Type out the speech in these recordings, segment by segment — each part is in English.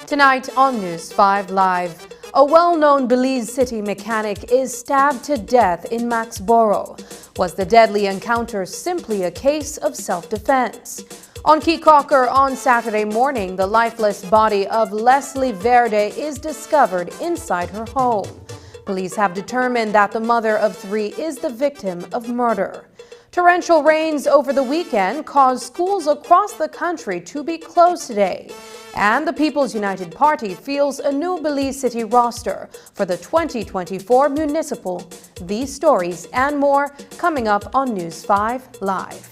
Tonight on News 5 Live, a well-known Belize City mechanic is stabbed to death in Maxboro. Was the deadly encounter simply a case of self-defense? On Key Cocker on Saturday morning, the lifeless body of Leslie Verde is discovered inside her home. Police have determined that the mother of 3 is the victim of murder. Torrential rains over the weekend caused schools across the country to be closed today. And the People's United Party fields a new Belize City roster for the 2024 municipal. These stories and more coming up on News 5 Live.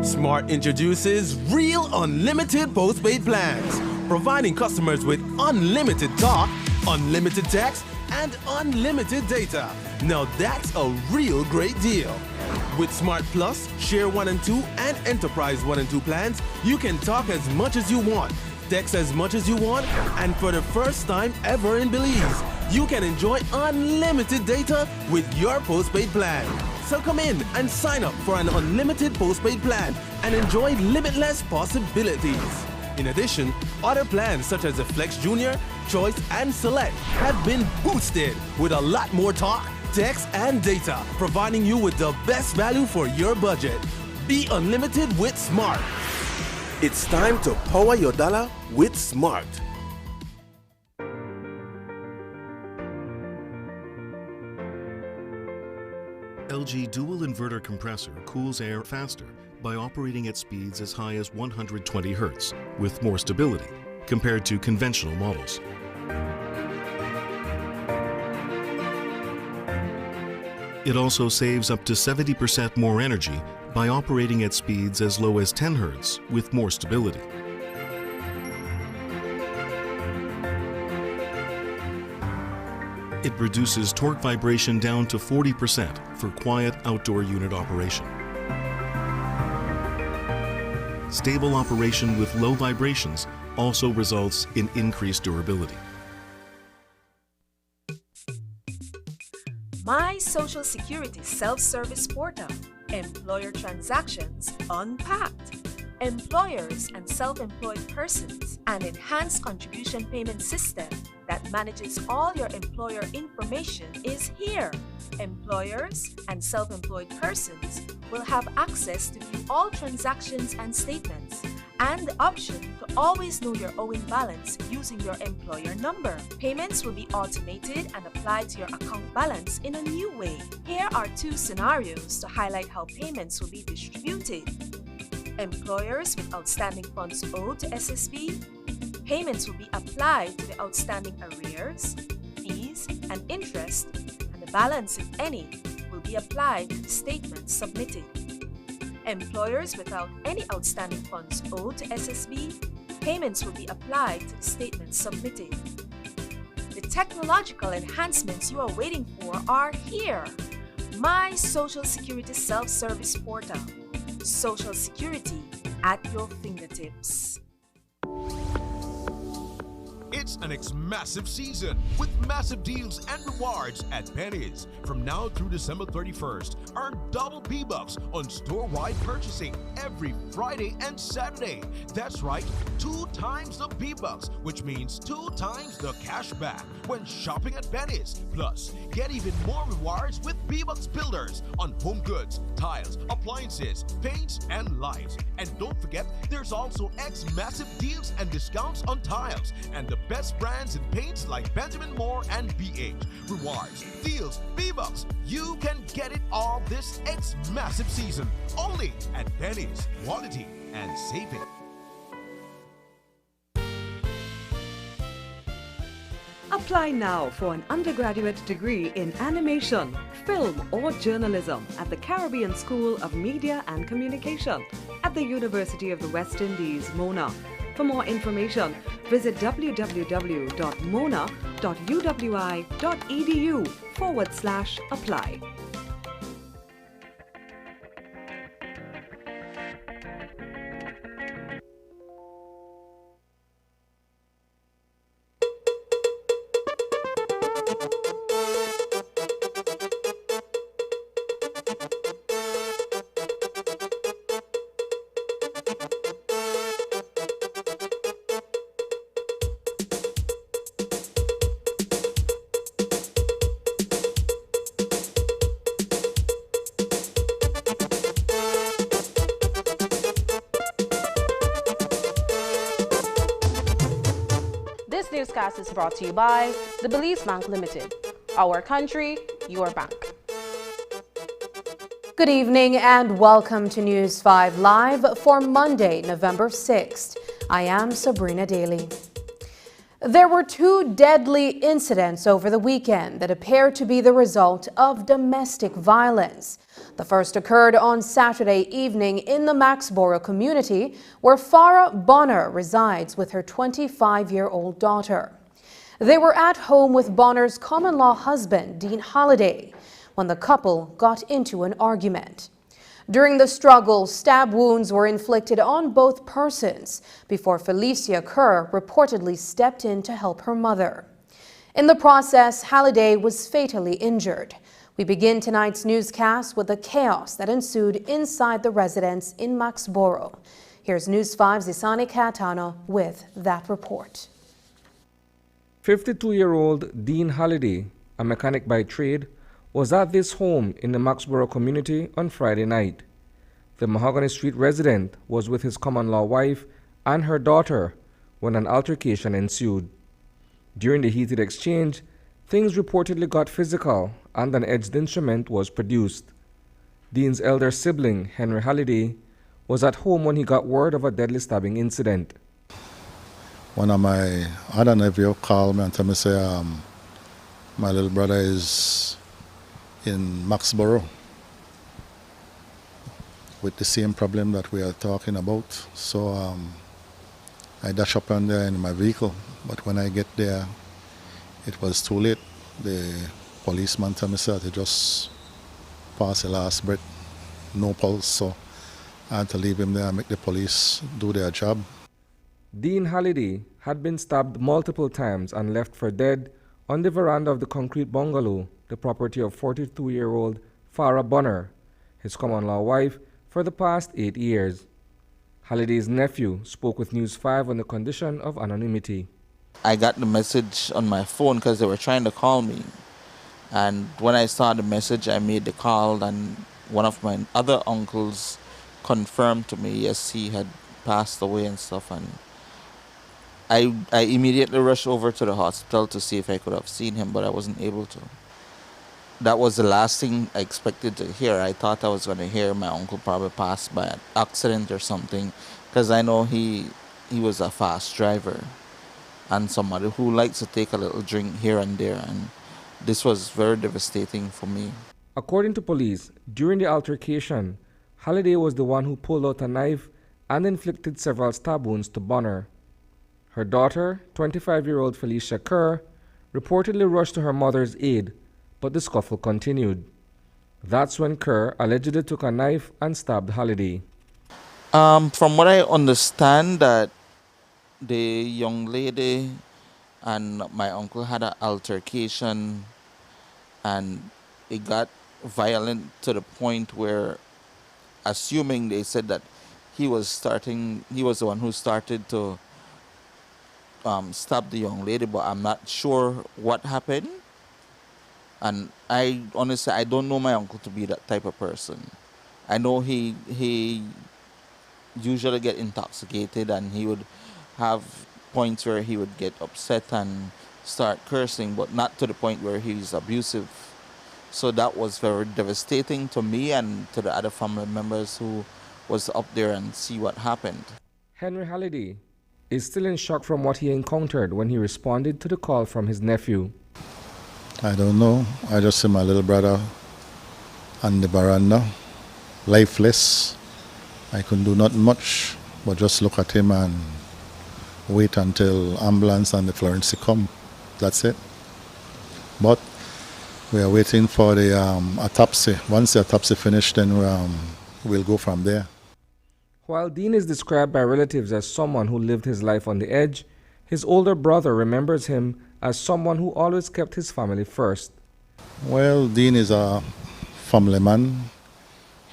Smart introduces Real Unlimited Postpaid Plans, providing customers with unlimited talk, unlimited text, and unlimited data. Now that's a real great deal. With Smart Plus, Share 1 and 2, and Enterprise 1 and 2 plans, you can talk as much as you want, text as much as you want, and for the first time ever in Belize, you can enjoy unlimited data with your postpaid plan. So come in and sign up for an unlimited postpaid plan and enjoy limitless possibilities. In addition, other plans such as the Flex Junior, Choice, and Select have been boosted with a lot more talk, text, and data, providing you with the best value for your budget. Be unlimited with Smart. It's time to power your dollar with Smart. LG dual inverter compressor cools air faster by operating at speeds as high as 120 Hz with more stability compared to conventional models. It also saves up to 70% more energy by operating at speeds as low as 10 Hz with more stability. It reduces torque vibration down to 40% for quiet outdoor unit operation. Stable operation with low vibrations also results in increased durability. My Social Security self-service portal, employer transactions unpacked, employers and self-employed persons, an enhanced contribution payment system that manages all your employer information is here. Employers and self-employed persons will have access to view all transactions and statements and the option to always know your owing balance using your employer number. Payments will be automated and applied to your account balance in a new way. Here are 2 scenarios to highlight how payments will be distributed. Employers with outstanding funds owed to SSB, payments will be applied to the outstanding arrears, fees, and interest, and the balance, if any, will be applied to the statements submitted. Employers without any outstanding funds owed to SSB, payments will be applied to the statements submitted. The technological enhancements you are waiting for are here. My Social Security self-service portal. Social Security at your fingertips. It's an massive season with massive deals and rewards at Penny's. From now through December 31st, earn double P-Bucks on store-wide purchasing every Friday and Saturday. That's right, 2 times the P-Bucks, which means 2 times the cash back when shopping at Penny's. Plus, get even more rewards with P-Bucks Builders on home goods, tiles, appliances, paints, and lights. And don't forget, there's also massive deals and discounts on tiles and the best brands in paints like Benjamin Moore and BH. Rewards, deals, P-Bucks. You can get it all this massive season only at Penny's. Quality and saving. Apply now for an undergraduate degree in animation, film or journalism at the Caribbean School of Media and Communication at the University of the West Indies, Mona. For more information, visit www.mona.uwi.edu/apply. This newscast is brought to you by the Belize Bank Limited. Our country, your bank. Good evening and welcome to News 5 Live for Monday, November 6th. I am Sabrina Daly. There were 2 deadly incidents over the weekend that appear to be the result of domestic violence. The first occurred on Saturday evening in the Maxborough community, where Farah Bonner resides with her 25-year-old daughter. They were at home with Bonner's common-law husband, Dean Holliday, when the couple got into an argument. During the struggle, stab wounds were inflicted on both persons before Felicia Kerr reportedly stepped in to help her mother. In the process, Halliday was fatally injured. We begin tonight's newscast with the chaos that ensued inside the residence in Maxborough. Here's News 5's Isani Catano with that report. 52-year-old Dean Halliday, a mechanic by trade, was at this home in the Maxborough community on Friday night. The Mahogany Street resident was with his common-law wife and her daughter when an altercation ensued. During the heated exchange, things reportedly got physical and an edged instrument was produced. Dean's elder sibling, Henry Halliday, was at home when he got word of a deadly stabbing incident. One of my other nephew called me and told me, say, my little brother is in Maxborough with the same problem that we are talking about. So I dash up on there in my vehicle, but when I get there, it was too late. The policeman told me that he just passed the last breath, no pulse, so I had to leave him there and make the police do their job. Dean Halliday had been stabbed multiple times and left for dead on the veranda of the concrete bungalow, the property of 42-year-old Farah Bonner, his common-law wife, for the past 8 years. Halliday's nephew spoke with News 5 on the condition of anonymity. I got the message on my phone because they were trying to call me. And when I saw the message, I made the call, and one of my other uncles confirmed to me, yes, he had passed away and stuff. And I immediately rushed over to the hospital to see if I could have seen him, but I wasn't able to. That was the last thing I expected to hear. I thought I was going to hear my uncle probably passed by an accident or something, because I know he was a fast driver and somebody who likes to take a little drink here and there, and this was very devastating for me. According to police, during the altercation, Halliday was the one who pulled out a knife and inflicted several stab wounds to Bonner. Her daughter, 25-year-old Felicia Kerr, reportedly rushed to her mother's aid, but the scuffle continued. That's when Kerr allegedly took a knife and stabbed Halliday. From what I understand, that the young lady and my uncle had an altercation, and it got violent to the point where, assuming they said that he was the one who started to stab the young lady, but I'm not sure what happened. And I honestly, I don't know my uncle to be that type of person. I know he usually get intoxicated, and he would have points where he would get upset and start cursing, but not to the point where he's abusive. So that was very devastating to me and to the other family members who was up there and see what happened. Henry Halliday is still in shock from what he encountered when he responded to the call from his nephew. I don't know. I just see my little brother on the veranda, lifeless. I couldn't do not much, but just look at him and wait until ambulance and the forensic come. That's it. But we are waiting for the autopsy. Once the autopsy finished, then we'll go from there. While Dean is described by relatives as someone who lived his life on the edge, his older brother remembers him as someone who always kept his family first. Well, Dean is a family man.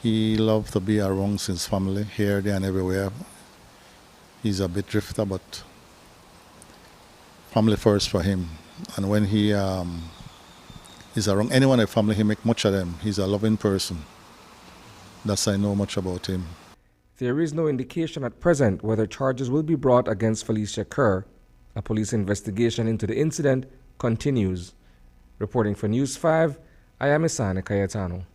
He loved to be around his family, here, there, and everywhere. He's a bit drifter, but family first for him. And when he is around anyone in the family, he makes much of them. He's a loving person. That's I know much about him. There is no indication at present whether charges will be brought against Felicia Kerr. A police investigation into the incident continues. Reporting for News 5, I am Isane Cayetano.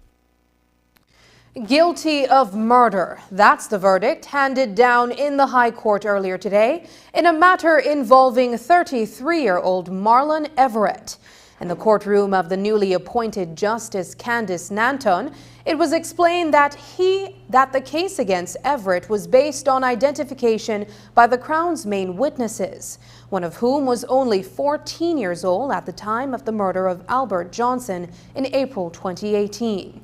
Guilty of murder. That's the verdict handed down in the High Court earlier today in a matter involving 33-year-old Marlon Everett. In the courtroom of the newly appointed Justice Candice Nanton, it was explained that the case against Everett was based on identification by the Crown's main witnesses, one of whom was only 14 years old at the time of the murder of Albert Johnson in April 2018.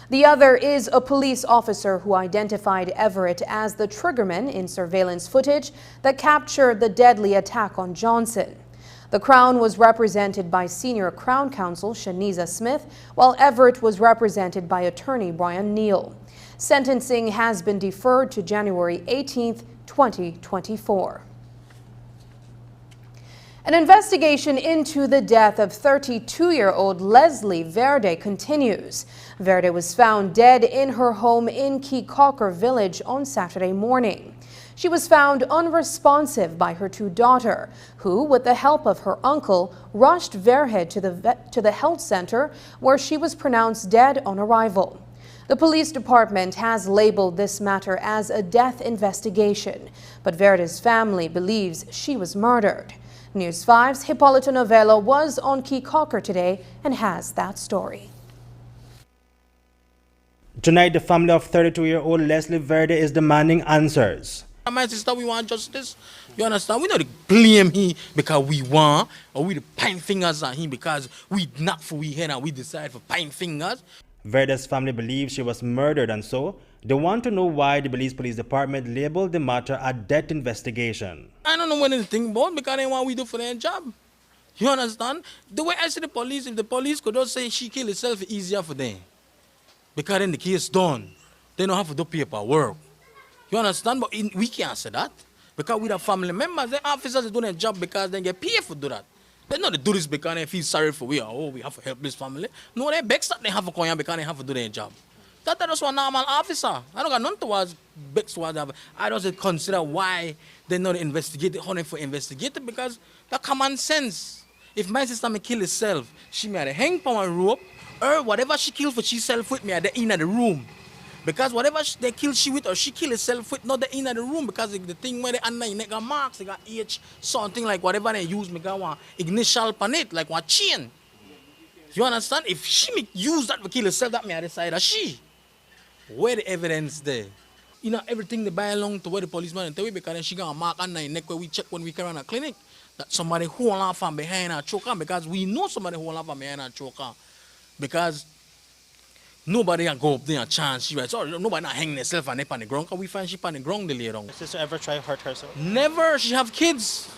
The other is a police officer who identified Everett as the triggerman in surveillance footage that captured the deadly attack on Johnson. The Crown was represented by senior Crown Counsel Shaniza Smith, while Everett was represented by attorney Brian Neal. Sentencing has been deferred to January 18, 2024. An investigation into the death of 32-year-old Leslie Verde continues. Verde was found dead in her home in Keycocker Village on Saturday morning. She was found unresponsive by her two daughters, who, with the help of her uncle, rushed Verde to the health center, where she was pronounced dead on arrival. The police department has labeled this matter as a death investigation, but Verde's family believes she was murdered. News 5's Hippolyta Novello was on Keycocker today and has that story. Tonight, the family of 32-year-old Leslie Verde is demanding answers. My sister, we want justice. You understand? We don't blame him because we want, or we point fingers at him because we knock for we head and we decide for point fingers. Verde's family believes she was murdered, and so they want to know why the Belize Police Department labeled the matter a death investigation. I don't know what they think about because they want we do for their job. You understand? The way I see the police, if the police could just say she killed herself, it's easier for them. Because then the case done. They don't have to do paperwork. You understand? But we can't say that. Because we the family members, the officers are doing their job because they get paid for do that. They not do this because they feel sorry for we. Oh, we have to help this family. No, they beg that they have to come here because they have to do their job. That's just one normal officer. I don't got nothing towards begs towards that. I don't consider why they not investigated, how they for investigated because that common sense. If my sister may kill herself, she may hang from a rope, or whatever she killed for herself with me at the end of the room. Because whatever they kill she with or she kill herself with, not the inner the room. Because the thing where they under they got marks, they got H, something like whatever they use, me got one initial pan it, like one chain. You understand? If she use that to kill herself, that may decide that she. Where the evidence there? You know, everything they buy along to where the policeman tell you because she got a mark under her neck where we check when we carry on a clinic. That somebody hold on from behind her choker because we know somebody hold on from behind her choker. Because nobody can go up there and chance she right. So nobody not hang herself and up on the ground because we find she on the ground the later on. Did sister ever try to hurt herself? Never. She have kids.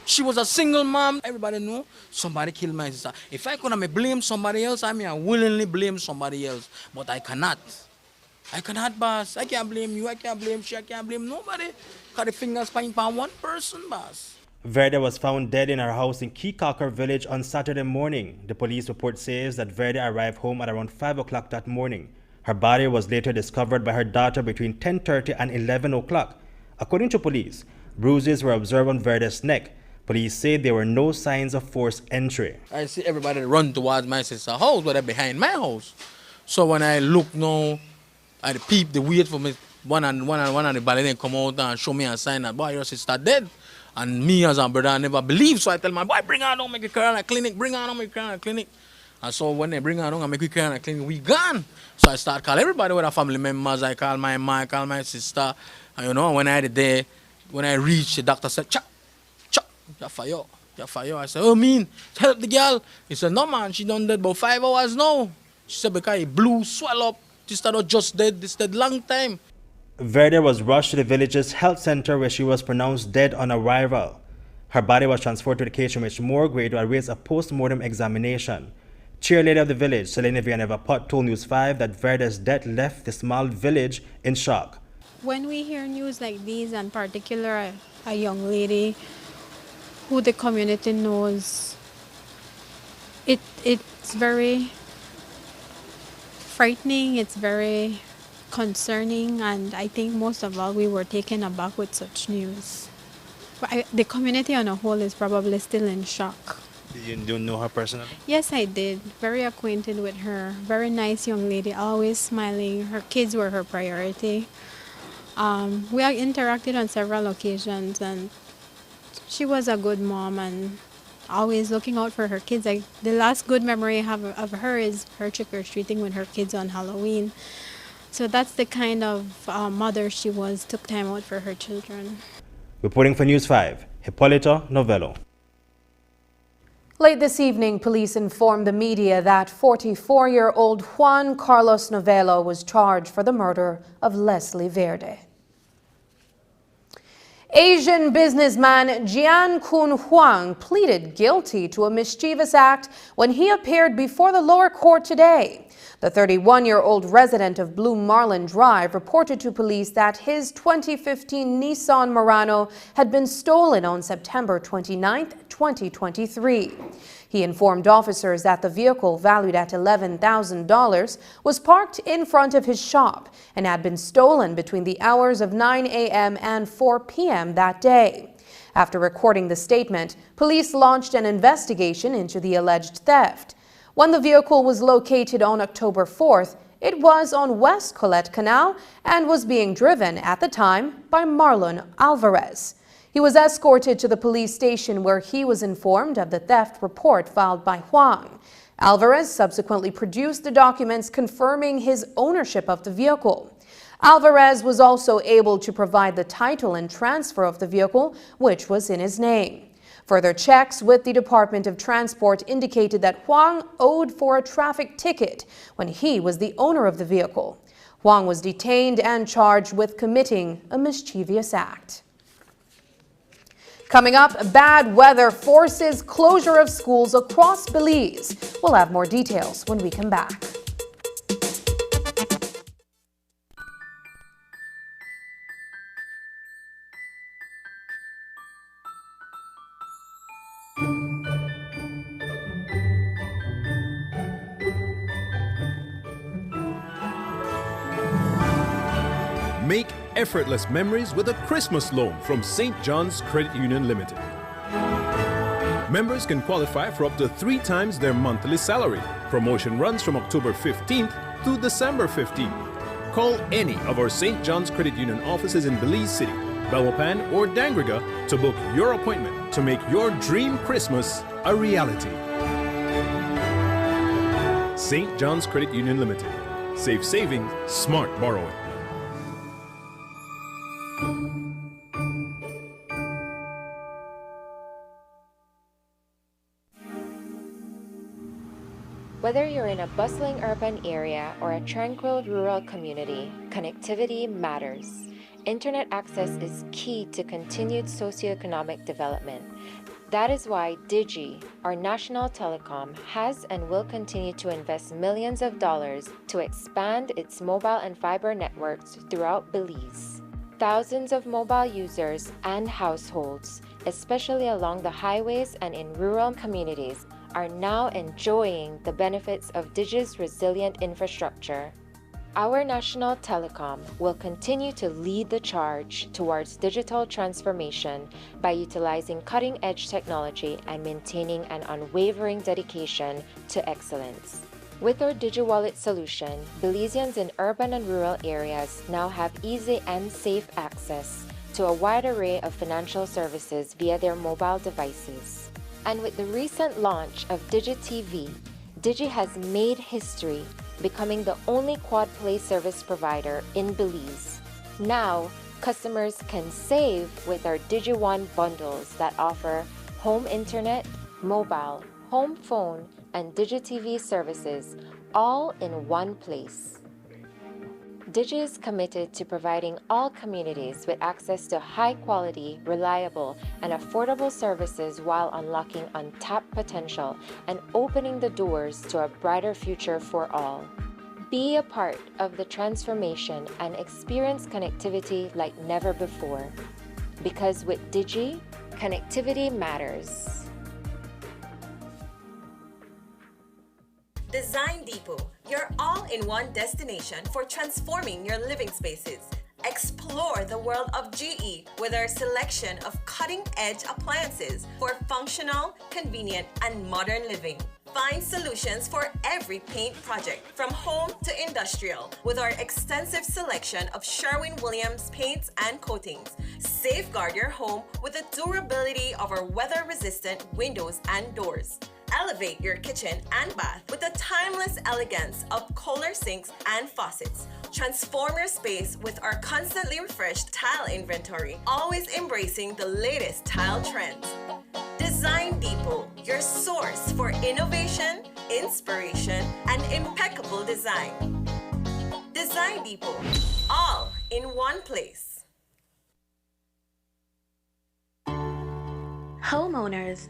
She was a single mom. Everybody know somebody killed my sister. If I could blame somebody else, I willingly blame somebody else. But I cannot. I cannot, boss. I can't blame you. I can't blame she. I can't blame nobody. Because the fingers point on one person, boss. Verde was found dead in her house in Keycocker village on Saturday morning. The police report says that Verde arrived home at around 5 o'clock that morning. Her body was later discovered by her daughter between 10:30 and 11 o'clock. According to police, bruises were observed on Verde's neck. Police say there were no signs of forced entry. I see everybody run towards my sister's house, but they're behind my house. So when I look now, I peep the wait for me. One and the ballet come out and show me a sign that, boy, your sister dead. And me as a brother, I never believe. So I tell my boy, bring her down, make her carry her clinic. Bring her down, make her carry her clinic. And so when they bring her down and make her carry her clinic, we gone. So I start calling everybody with our family members. I call my mom, I call my sister. And you know, when I had there, when I reached, the doctor said, chop, you're fire. I said, oh, mean, help the girl. He said, no, man, she done dead about 5 hours now. She said, because it blew, swell up. This not just dead, this dead long time. Verde was rushed to the village's health center where she was pronounced dead on arrival. Her body was transferred to the Cambridge morgue where it awaits a post-mortem examination. Cheerleader of the village, Selena Villaneva-Pott, told News 5 that Verde's death left the small village in shock. When we hear news like these, in particular a young lady who the community knows, it's very frightening, it's very concerning, and I think most of all we were taken aback with such news. But the community on a whole is probably still in shock. Did you know her personally? Yes, I did. Very acquainted with her. Very nice young lady, always smiling. Her kids were her priority. We have interacted on several occasions, and she was a good mom and always looking out for her kids. The last good memory I have of her is her trick-or-treating with her kids on Halloween. So that's the kind of mother she was, took time out for her children. Reporting for News 5, Hipólito Novello. Late this evening, police informed the media that 44-year-old Juan Carlos Novello was charged for the murder of Leslie Verde. Asian businessman Gian Kun Hang pleaded guilty to a mischievous act when he appeared before the lower court today. The 31-year-old resident of Blue Marlin Drive reported to police that his 2015 Nissan Murano had been stolen on September 29, 2023. He informed officers that the vehicle, valued at $11,000, was parked in front of his shop and had been stolen between the hours of 9 a.m. and 4 p.m. that day. After recording the statement, police launched an investigation into the alleged theft. When the vehicle was located on October 4th, it was on West Colette Canal and was being driven at the time by Marlon Alvarez. He was escorted to the police station where he was informed of the theft report filed by Huang. Alvarez subsequently produced the documents confirming his ownership of the vehicle. Alvarez was also able to provide the title and transfer of the vehicle, which was in his name. Further checks with the Department of Transport indicated that Huang owed for a traffic ticket when he was the owner of the vehicle. Huang was detained and charged with committing a mischievous act. Coming up, bad weather forces closure of schools across Belize. We'll have more details when we come back. Make effortless memories with a Christmas loan from St. John's Credit Union Limited. Members can qualify for up to 3 times their monthly salary. Promotion runs from October 15th to December 15th. Call any of our St. John's Credit Union offices in Belize City, Belmopan, or Dangriga to book your appointment to make your dream Christmas a reality. St. John's Credit Union Limited. Safe saving, smart borrowing. Whether you're in a bustling urban area or a tranquil rural community, connectivity matters. internet access is key to continued socioeconomic development. That is why Digi, our national telecom, has and will continue to invest millions of dollars to expand its mobile and fiber networks throughout Belize. Thousands of mobile users and households, especially along the highways and in rural communities, are now enjoying the benefits of Digi's resilient infrastructure. Our national telecom will continue to lead the charge towards digital transformation by utilizing cutting-edge technology and maintaining an unwavering dedication to excellence. With our DigiWallet solution, Belizeans in urban and rural areas now have easy and safe access to a wide array of financial services via their mobile devices. And with the recent launch of DigiTV, Digi has made history, becoming the only quad-play service provider in Belize. Now, customers can save with our DigiOne bundles that offer home internet, mobile, home phone, and DigiTV services, all in one place. Digi is committed to providing all communities with access to high-quality, reliable, and affordable services while unlocking untapped potential and opening the doors to a brighter future for all. Be a part of the transformation and experience connectivity like never before. Because with Digi, connectivity matters. Design Depot, your all-in-one destination for transforming your living spaces. Explore the world of GE with our selection of cutting-edge appliances for functional, convenient, and modern living. Find solutions for every paint project, from home to industrial, with our extensive selection of Sherwin-Williams paints and coatings. Safeguard your home with the durability of our weather-resistant windows and doors. Elevate your kitchen and bath with the timeless elegance of Kohler sinks and faucets. Transform your space with our constantly refreshed tile inventory, always embracing the latest tile trends. Design Depot, your source for innovation, inspiration, and impeccable design. Design Depot, all in one place. Homeowners,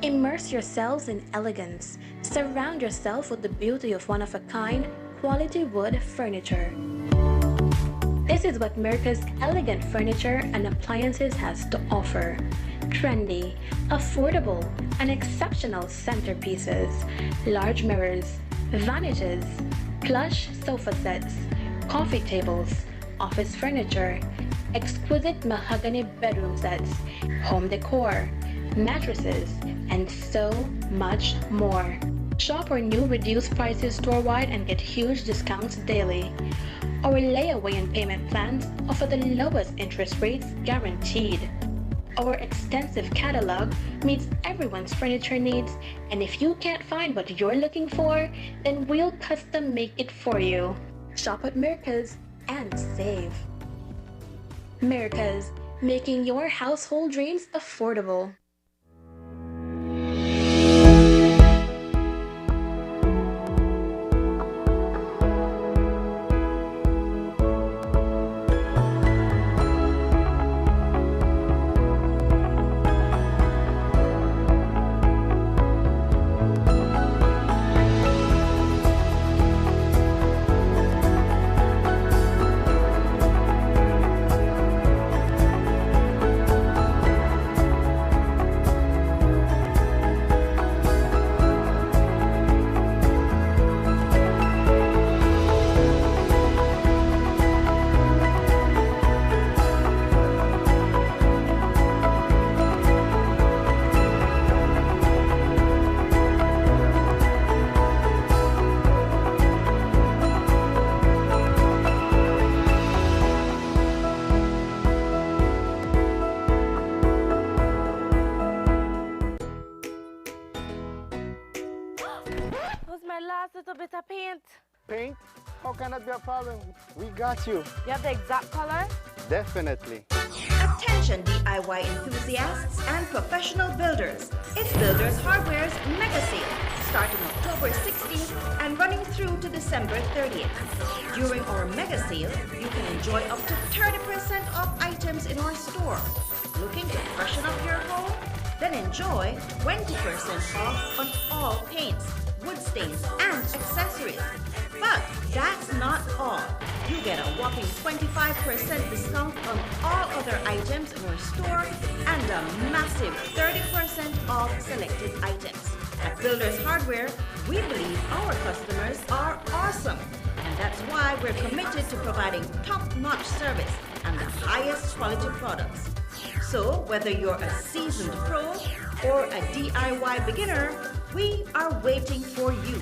immerse yourselves in elegance. Surround yourself with the beauty of one-of-a-kind, quality wood furniture. This is what America's elegant furniture and appliances has to offer. Trendy, affordable, and exceptional centerpieces, large mirrors, vanities, plush sofa sets, coffee tables, office furniture, exquisite mahogany bedroom sets, home decor, mattresses, and so much more. Shop our new reduced prices store-wide and get huge discounts daily. Our layaway and payment plans offer the lowest interest rates guaranteed. Our extensive catalog meets everyone's furniture needs, and if you can't find what you're looking for, then we'll custom make it for you. Shop at Mirka's and save. Mirka's, making your household dreams affordable. Little bit of paint. Paint? How can that be a problem? We got you. You have the exact color? Definitely. At Attention DIY enthusiasts and professional builders. It's Builders Hardware's Mega Sale, starting October 16th and running through to December 30th. During our Mega Sale, you can enjoy up to 30% off items in our store. Looking to freshen up your home? Then enjoy 20% off on all paints, wood stains, and accessories. But that's not all. You get a whopping 25% discount on all other items in our store and a massive 30% off selected items. At Builders Hardware, we believe our customers are awesome. And that's why we're committed to providing top-notch service and the highest quality products. So whether you're a seasoned pro or a DIY beginner, we are waiting for you.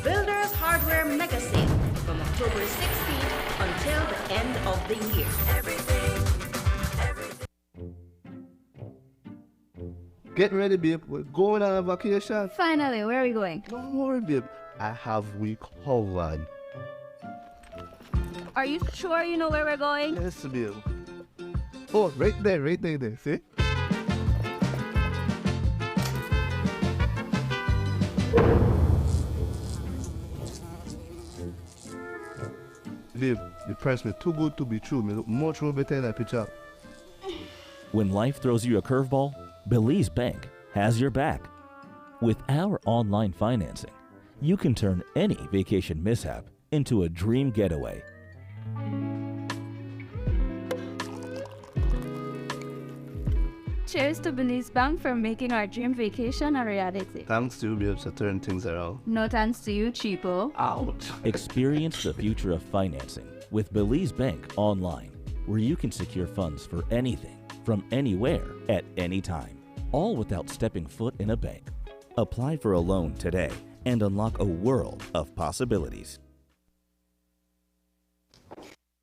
Builders Hardware Mega Sale from October 16th until the end of the year. Get ready, babe. We're going on a vacation. Finally, where are we going? Don't worry, babe. I have we covered. Are you sure you know where we're going? Yes, babe. Oh, right there, see? Babe, the price was too good to be true. Me look much more better in that picture. When life throws you a curveball, Belize Bank has your back. With our online financing, you can turn any vacation mishap into a dream getaway. Cheers to Belize Bank for making our dream vacation a reality. Thanks to you, babes, to turn things around. No thanks to you, cheapo. Ouch. Experience the future of financing with Belize Bank online, where you can secure funds for anything, from anywhere, at any time, all without stepping foot in a bank. Apply for a loan today and unlock a world of possibilities.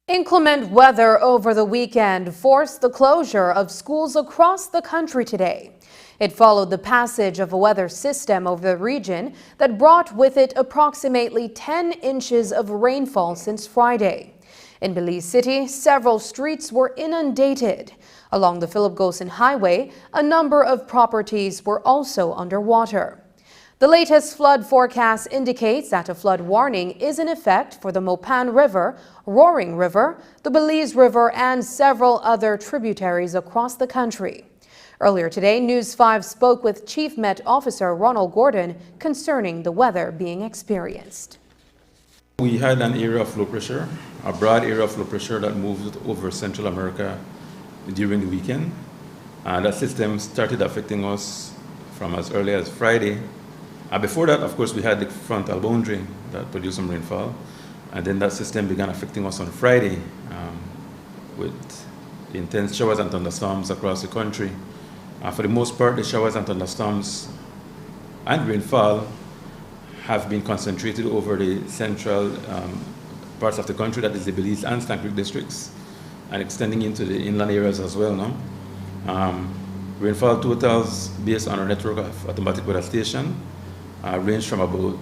Inclement weather over the weekend forced the closure of schools across the country today. It followed the passage of a weather system over the region that brought with it approximately 10 inches of rainfall since Friday. In Belize City, several streets were inundated. Along the Philip Gosen Highway, a number of properties were also underwater. The latest flood forecast indicates that a flood warning is in effect for the Mopan River, Roaring River, the Belize River, and several other tributaries across the country. Earlier today, News 5 spoke with Chief Met Officer Ronald Gordon concerning the weather being experienced. We had an area of low pressure, a broad area of low pressure that moved over Central America during the weekend. That system started affecting us from as early as Friday. Before that, of course, we had the frontal boundary that produced some rainfall, and then that system began affecting us on Friday with intense showers and thunderstorms across the country. For the most part, the showers and thunderstorms and rainfall have been concentrated over the central parts of the country, that is the Belize and Stank Creek districts, and extending into the inland areas as well now. Rainfall totals based on our network of automatic weather station range from about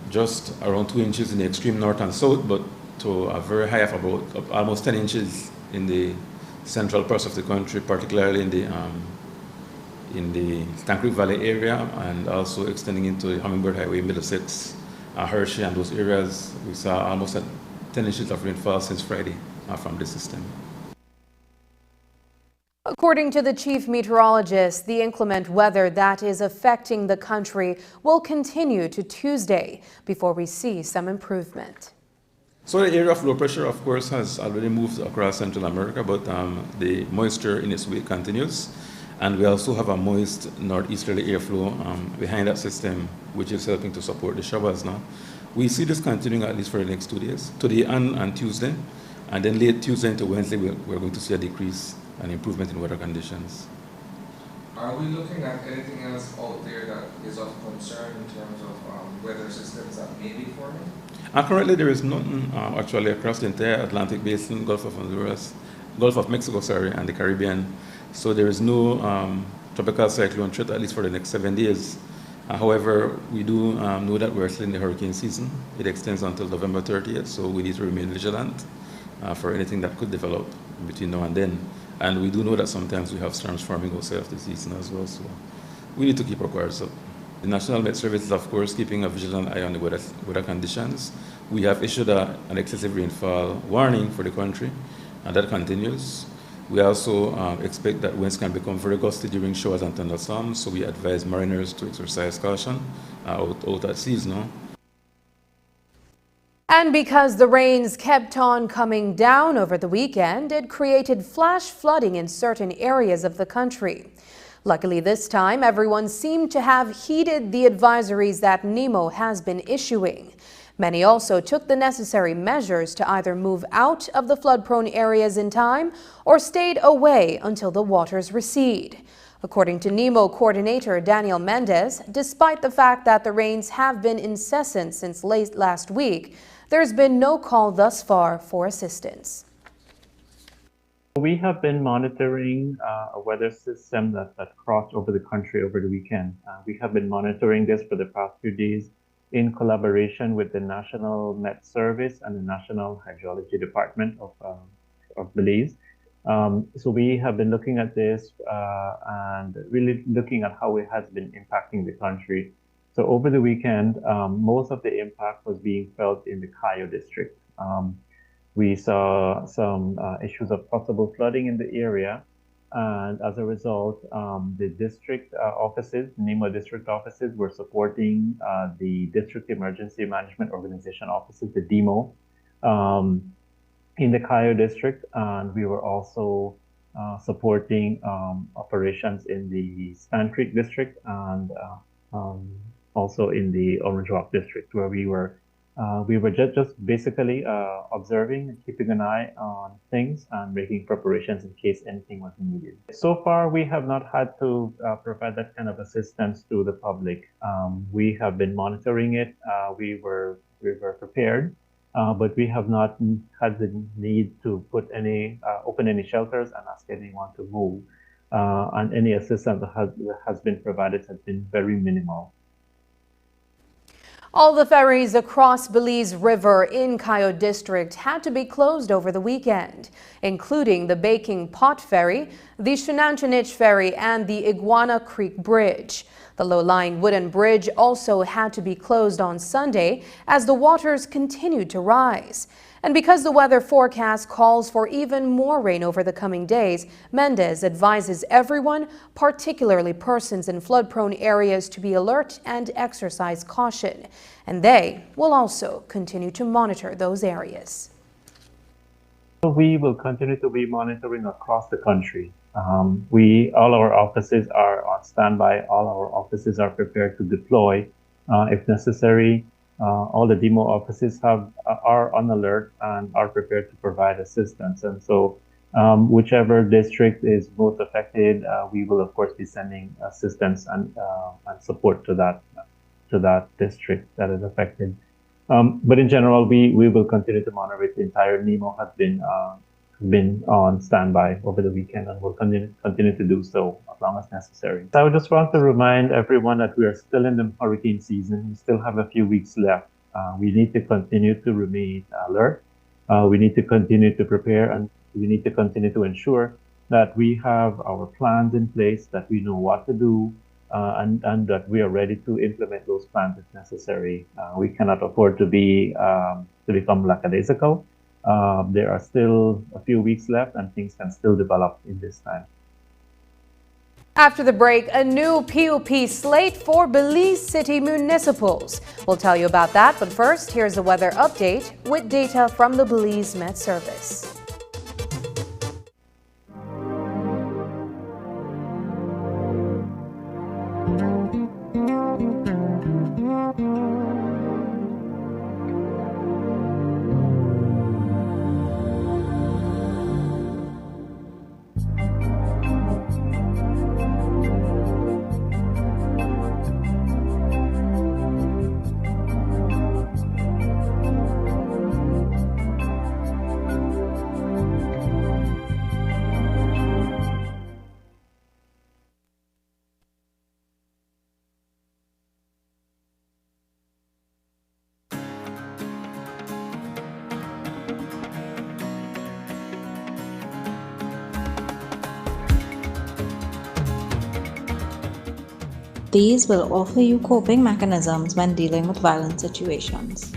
just around 2 inches in the extreme north and south, but to a very high of about almost 10 inches in the central parts of the country, particularly in the Stank Creek Valley area, and also extending into the Hummingbird Highway, Middlesex, Hershey, and those areas. We saw almost 10 inches of rainfall since Friday from this system. According to the chief meteorologist, the inclement weather that is affecting the country will continue to Tuesday before we see some improvement. So the area of low pressure, of course, has already moved across Central America, but the moisture in its way continues. And we also have a moist northeasterly airflow behind that system, which is helping to support the showers now. We see this continuing at least for the next 2 days, today and Tuesday. And then late Tuesday into Wednesday, we're going to see a decrease and improvement in weather conditions. Are we looking at anything else out there that is of concern in terms of weather systems that may be forming? Currently, there is nothing actually across the entire Atlantic Basin, Gulf of Mexico, and the Caribbean. So there is no tropical cyclone threat, at least for the next 7 days. However, we do know that we're still in the hurricane season. It extends until November 30th, so we need to remain vigilant for anything that could develop between now and then. And we do know that sometimes we have storms forming outside of the season as well, so we need to keep our guards up. The National Met Service is, of course, keeping a vigilant eye on the weather conditions. We have issued an excessive rainfall warning for the country, and that continues. We also expect that winds can become very gusty during showers and thunderstorms, so we advise mariners to exercise caution out at seas now. And because the rains kept on coming down over the weekend, it created flash flooding in certain areas of the country. Luckily this time, everyone seemed to have heeded the advisories that NEMO has been issuing. Many also took the necessary measures to either move out of the flood-prone areas in time or stayed away until the waters recede. According to NEMO coordinator Daniel Mendez, despite the fact that the rains have been incessant since late last week, there's been no call thus far for assistance. We have been monitoring a weather system that crossed over the country over the weekend. We have been monitoring this for the past few days in collaboration with the National Met Service and the National Hydrology Department of Belize. So we have been looking at this and really looking at how it has been impacting the country. So over the weekend, most of the impact was being felt in the Cayo district. We saw some issues of possible flooding in the area, and as a result, the district offices, NEMO district offices, were supporting the District Emergency Management Organization offices, the DEMO, in the Cayo district, and we were also supporting operations in the Stan Creek district and also in the Orange Walk district, where we were just basically observing and keeping an eye on things and making preparations in case anything was needed. So far, we have not had to provide that kind of assistance to the public. We have been monitoring it. We were prepared, but we have not had the need to put open any shelters and ask anyone to move. And any assistance that has been provided has been very minimal. All the ferries across Belize River in Cayo District had to be closed over the weekend, including the Baking Pot Ferry, the Shenanchonich Ferry, and the Iguana Creek Bridge. The low-lying wooden bridge also had to be closed on Sunday as the waters continued to rise. And because the weather forecast calls for even more rain over the coming days, Mendez advises everyone, particularly persons in flood-prone areas, to be alert and exercise caution. And they will also continue to monitor those areas. We will continue to be monitoring across the country. All our offices are on standby. All our offices are prepared to deploy if necessary. All the DEMO offices are on alert and are prepared to provide assistance. And so whichever district is most affected, we will of course be sending assistance and support to that district that is affected. But in general, we will continue to monitor it. The entire NEMO has been on standby over the weekend and will continue to do so as long as necessary. So I would just want to remind everyone that we are still in the hurricane season. We still have a few weeks left. We need to continue to remain alert. We need to continue to prepare, and we need to continue to ensure that we have our plans in place, that we know what to do, and that we are ready to implement those plans if necessary. We cannot afford to become lackadaisical. There are still a few weeks left and things can still develop in this time. After the break, a new PUP slate for Belize City municipals. We'll tell you about that, but first, here's a weather update with data from the Belize Met Service. These will offer you coping mechanisms when dealing with violent situations.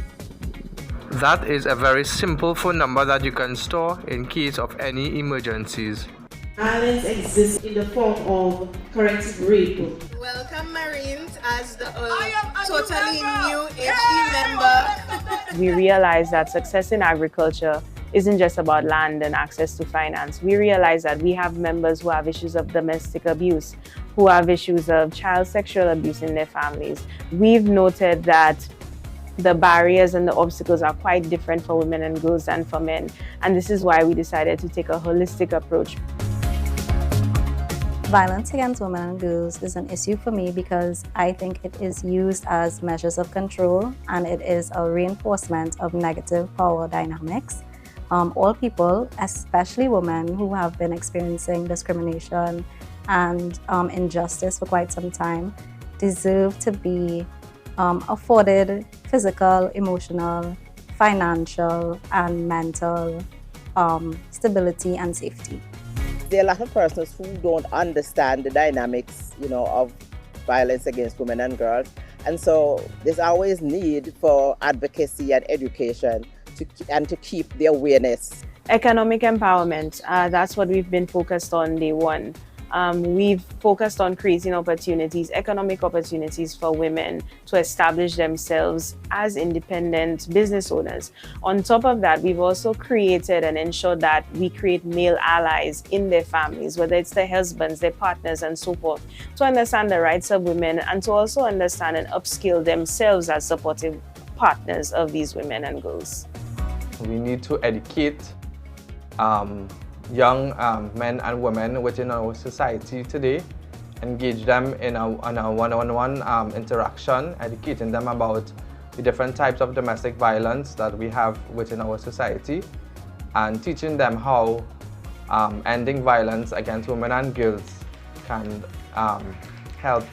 That is a very simple phone number that you can store in case of any emergencies. Violence exists in the form of corrective rape. Welcome Marines as the totally new HE member. We realize that success in agriculture isn't just about land and access to finance. We realize that we have members who have issues of domestic abuse, who have issues of child sexual abuse in their families. We've noted that the barriers and the obstacles are quite different for women and girls than for men. And this is why we decided to take a holistic approach. Violence against women and girls is an issue for me because I think it is used as measures of control and it is a reinforcement of negative power dynamics. All people, especially women who have been experiencing discrimination and injustice for quite some time, deserve to be afforded physical, emotional, financial, and mental stability and safety. There are a lot of persons who don't understand the dynamics, of violence against women and girls. And so there's always need for advocacy and education to keep the awareness. Economic empowerment, that's what we've been focused on day one. We've focused on creating opportunities, economic opportunities for women to establish themselves as independent business owners. On top of that, we've also created and ensured that we create male allies in their families, whether it's their husbands, their partners, and so forth, to understand the rights of women and to also understand and upskill themselves as supportive partners of these women and girls. We need to educate young men and women within our society today, engage them in a one-on-one interaction, educating them about the different types of domestic violence that we have within our society, and teaching them how ending violence against women and girls can help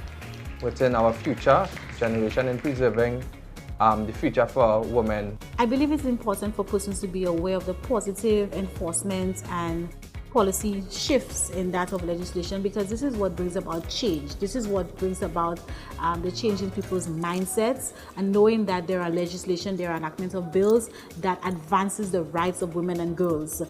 within our future generation in preserving the future for women. I believe it's important for persons to be aware of the positive enforcement and policy shifts in that of legislation, because this is what brings about change. This is what brings about the change in people's mindsets, and knowing that there are legislation, there are enactments of bills that advances the rights of women and girls.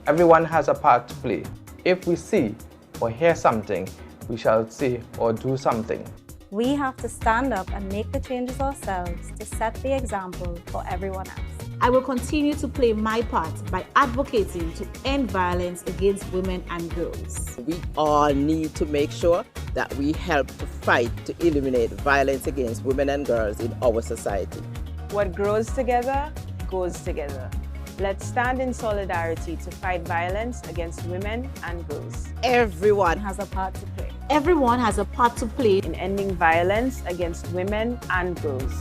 Everyone has a part to play. If we see or hear something, we shall say or do something. We have to stand up and make the changes ourselves to set the example for everyone else. I will continue to play my part by advocating to end violence against women and girls. We all need to make sure that we help to fight to eliminate violence against women and girls in our society. What grows together, goes together. Let's stand in solidarity to fight violence against women and girls. Everyone has a part to play. Everyone has a part to play in ending violence against women and girls.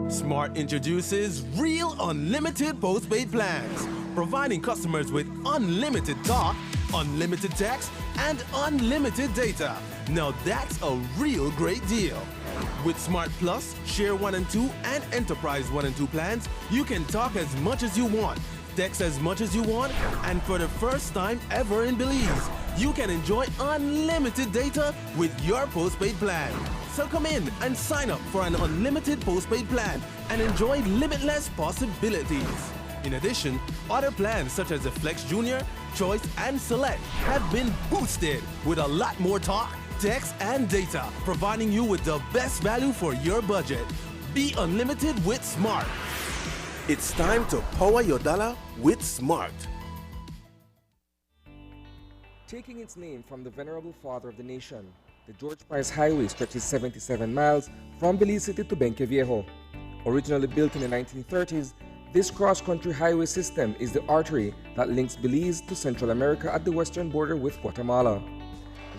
Smart introduces Real Unlimited postpaid plans, providing customers with unlimited talk, unlimited text, and unlimited data. Now that's a real great deal. With Smart Plus, Share 1 and 2, and Enterprise 1 and 2 plans, you can talk as much as you want, text as much as you want, and for the first time ever in Belize, you can enjoy unlimited data with your postpaid plan. So come in and sign up for an unlimited postpaid plan and enjoy limitless possibilities. In addition, other plans such as the Flex Junior, Choice, and Select have been boosted with a lot more talk, text, and data, providing you with the best value for your budget. Be unlimited with Smart. It's time to power your dollar with Smart. Taking its name from the venerable father of the nation, the George Price Highway stretches 77 miles from Belize City to Benque Viejo. Originally built in the 1930s, this cross-country highway system is the artery that links Belize to Central America at the western border with Guatemala.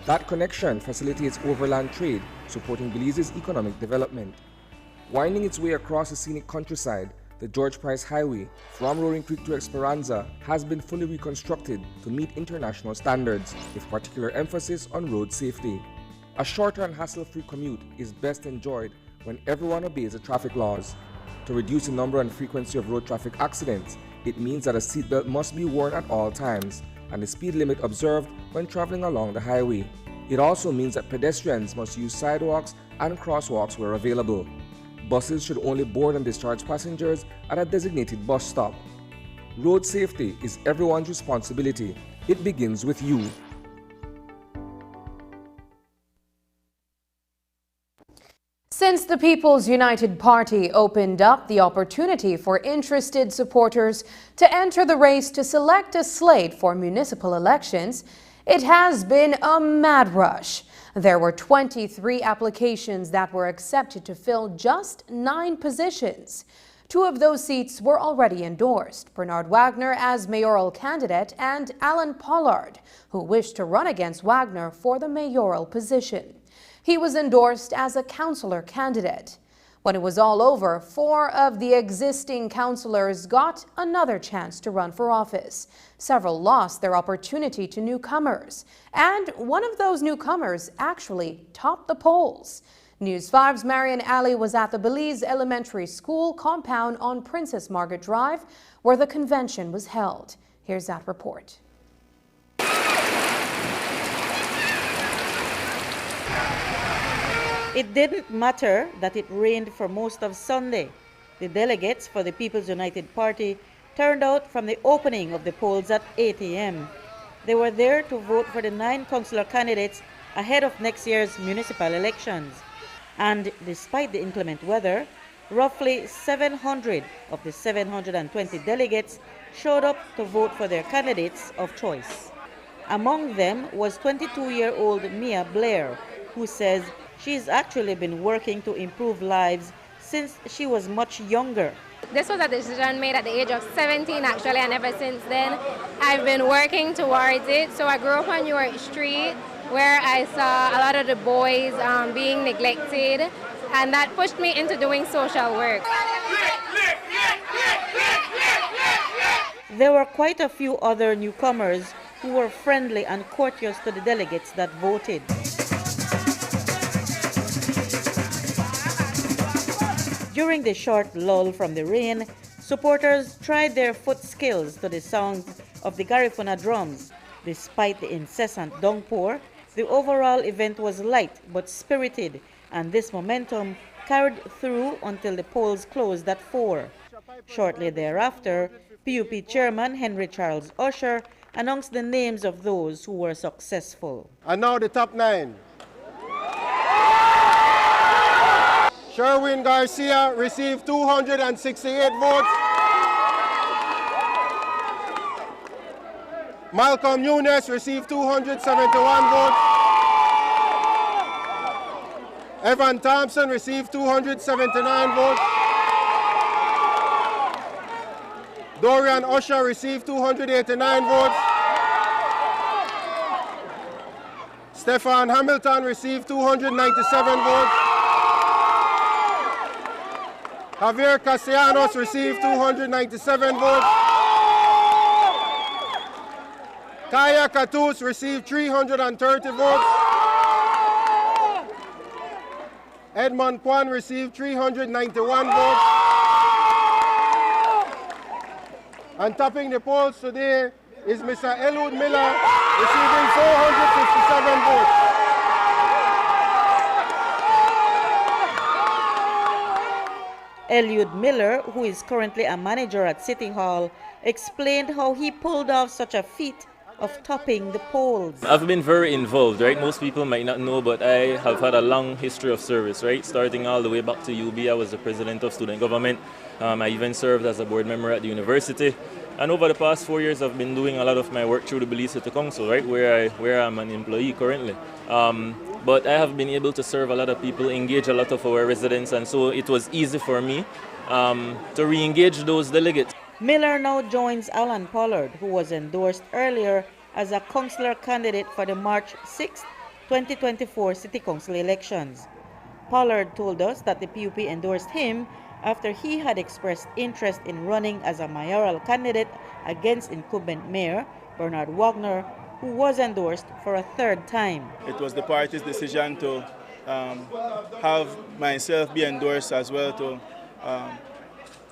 That connection facilitates overland trade, supporting Belize's economic development. Winding its way across the scenic countryside, the George Price Highway, from Roaring Creek to Esperanza, has been fully reconstructed to meet international standards, with particular emphasis on road safety. A shorter and hassle-free commute is best enjoyed when everyone obeys the traffic laws. To reduce the number and frequency of road traffic accidents, it means that a seatbelt must be worn at all times, and the speed limit observed when traveling along the highway. It also means that pedestrians must use sidewalks and crosswalks where available. Buses should only board and discharge passengers at a designated bus stop. Road safety is everyone's responsibility. It begins with you. Since the People's United Party opened up the opportunity for interested supporters to enter the race to select a slate for municipal elections, it has been a mad rush. There were 23 applications that were accepted to fill just 9 positions. 2 of those seats were already endorsed, Bernard Wagner as mayoral candidate and Alan Pollard, who wished to run against Wagner for the mayoral position. He was endorsed as a councillor candidate. When it was all over, 4 of the existing councillors got another chance to run for office. Several lost their opportunity to newcomers, and one of those newcomers actually topped the polls. News 5's Marian Ali was at the Belize Elementary School compound on Princess Margaret Drive, where the convention was held. Here's that report. It didn't matter that it rained for most of Sunday. The delegates for the People's United Party turned out from the opening of the polls at 8 a.m. They were there to vote for the 9 councillor candidates ahead of next year's municipal elections. And despite the inclement weather, roughly 700 of the 720 delegates showed up to vote for their candidates of choice. Among them was 22-year-old Mia Blair, who says she's actually been working to improve lives since she was much younger. This was a decision made at the age of 17 actually, and ever since then I've been working towards it. So I grew up on York Street where I saw a lot of the boys being neglected, and that pushed me into doing social work. There were quite a few other newcomers who were friendly and courteous to the delegates that voted. During the short lull from the rain, supporters tried their foot skills to the sounds of the Garifuna drums. Despite the incessant downpour, the overall event was light but spirited, and this momentum carried through until the polls closed at 4. Shortly thereafter, PUP Chairman Henry Charles Usher announced the names of those who were successful. And now the top 9. Sherwin Garcia received 268 votes. Malcolm Nunes received 271 votes. Evan Thompson received 279 votes. Dorian Usher received 289 votes. Stefan Hamilton received 297 votes. Javier Castellanos received 297 votes. Kaya Katus received 330 votes. Edmond Kwan received 391 votes. And topping the polls today is Mr. Elwood Miller receiving 457 votes. Eliud Miller, who is currently a manager at City Hall, explained how he pulled off such a feat of topping the polls. I've been very involved, right? Most people might not know, but I have had a long history of service, right? Starting all the way back to UB, I was the president of student government. I even served as a board member at the university. And over the past 4 years, I've been doing a lot of my work through the Belize City Council, right? Where I'm an employee currently. But I have been able to serve a lot of people, engage a lot of our residents, and so it was easy for me to re-engage those delegates. Miller now joins Alan Pollard, who was endorsed earlier as a councillor candidate for the March 6, 2024 City Council elections. Pollard told us that the PUP endorsed him after he had expressed interest in running as a mayoral candidate against incumbent mayor Bernard Wagner, who was endorsed for a third time. It was the party's decision to have myself be endorsed as well to